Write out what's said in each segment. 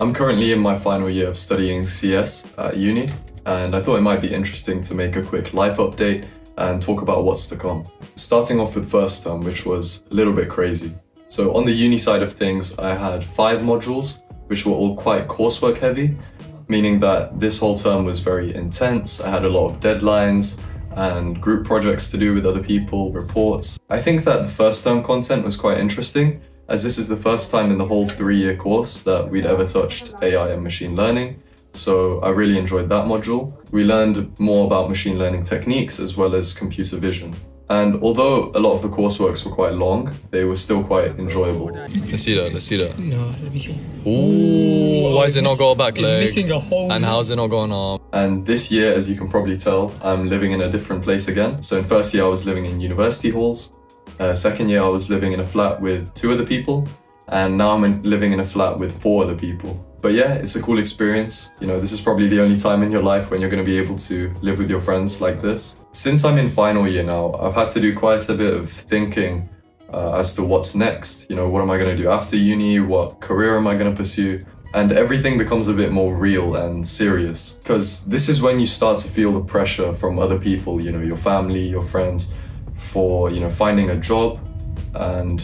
I'm currently in my final year of studying CS at uni, and I thought it might be interesting to make a quick life update and talk about what's to come. Starting off with first term, which was a little bit crazy. So on the uni side of things, I had 5 modules, which were all quite coursework heavy, meaning that this whole term was very intense. I had a lot of deadlines and group projects to do with other people, reports. I think that the first term content was quite interesting, as this is the first time in the whole 3-year course that we'd ever touched AI and machine learning. So I really enjoyed that module. We learned more about machine learning techniques as well as computer vision. And although a lot of the courseworks were quite long, they were still quite enjoyable. Let's see that, let's see that. No, let me see. Ooh, why is it not got a back leg? It's missing a whole... And how's it not going on? And this year, as you can probably tell, I'm living in a different place again. So in first year, I was living in university halls. Second year, I was living in a flat with 2 other people. And now I'm living in a flat with 4 other people. But yeah, it's a cool experience. You know, this is probably the only time in your life when you're going to be able to live with your friends like this. Since I'm in final year now, I've had to do quite a bit of thinking as to what's next. You know, what am I going to do after uni? What career am I going to pursue? And everything becomes a bit more real and serious. Because this is when you start to feel the pressure from other people, you know, your family, your friends, for, you know, finding a job and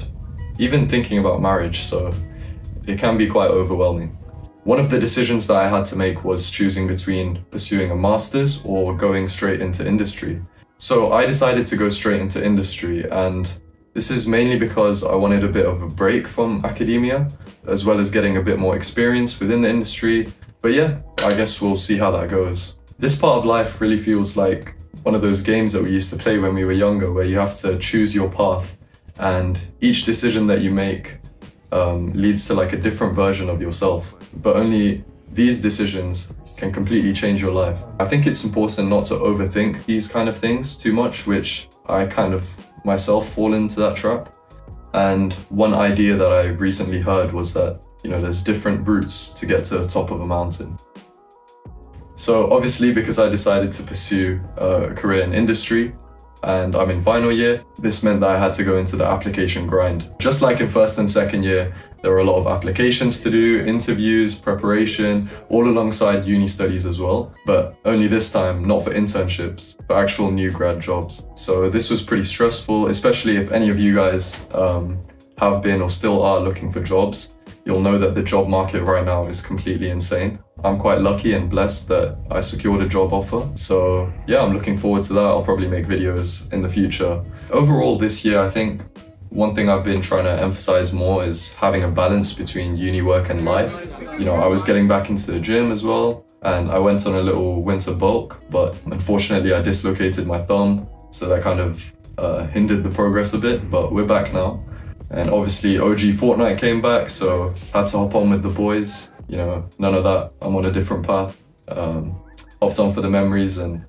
even thinking about marriage. So it can be quite overwhelming. One of the decisions that I had to make was choosing between pursuing a master's or going straight into industry. So I decided to go straight into industry, and this is mainly because I wanted a bit of a break from academia, as well as getting a bit more experience within the industry. But yeah, I guess we'll see how that goes. This part of life really feels like one of those games that we used to play when we were younger, where you have to choose your path, and each decision that you make leads to like a different version of yourself. But only these decisions can completely change your life. I think it's important not to overthink these kind of things too much, which I kind of myself fall into that trap. And one idea that I recently heard was that, you know, there's different routes to get to the top of a mountain. So obviously, because I decided to pursue a career in industry, and I'm in final year, this meant that I had to go into the application grind. Just like in first and second year, there were a lot of applications to do, interviews, preparation, all alongside uni studies as well. But only this time, not for internships, for actual new grad jobs. So this was pretty stressful, especially if any of you guys have been or still are looking for jobs. You'll know that the job market right now is completely insane. I'm quite lucky and blessed that I secured a job offer. So yeah, I'm looking forward to that. I'll probably make videos in the future. Overall this year, I think one thing I've been trying to emphasize more is having a balance between uni work and life. You know, I was getting back into the gym as well, and I went on a little winter bulk, but unfortunately I dislocated my thumb, so that kind of hindered the progress a bit, but we're back now. And obviously OG Fortnite came back, so had to hop on with the boys. You know, none of that, I'm on a different path. Hopped on for the memories and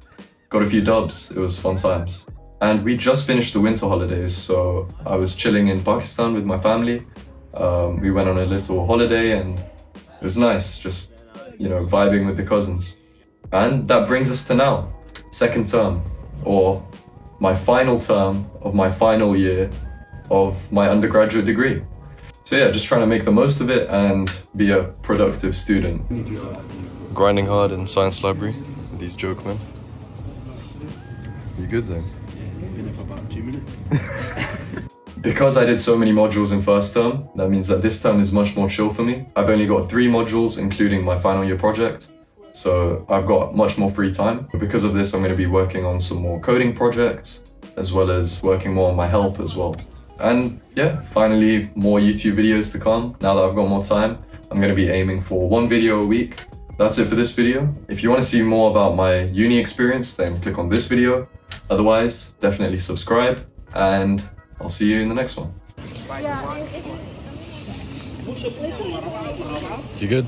got a few dubs. It was fun times. And we just finished the winter holidays, so I was chilling in Pakistan with my family. We went on a little holiday and it was nice, just, you know, vibing with the cousins. And that brings us to now, second term, or my final term of my final year of my undergraduate degree. So yeah, just trying to make the most of it and be a productive student. Grinding hard in science library with these joke men. You good then? Yeah, been here for about 2 minutes. Because I did so many modules in first term, that means that this term is much more chill for me. I've only got 3 modules, including my final year project. So I've got much more free time. Because of this, I'm going to be working on some more coding projects, as well as working more on my health as well. And yeah, finally more YouTube videos to come. Now that I've got more time, I'm going to be aiming for 1 video a week. That's it for this video. If you want to see more about my uni experience, then click on this video. Otherwise, definitely subscribe, and I'll see you in the next one. You good?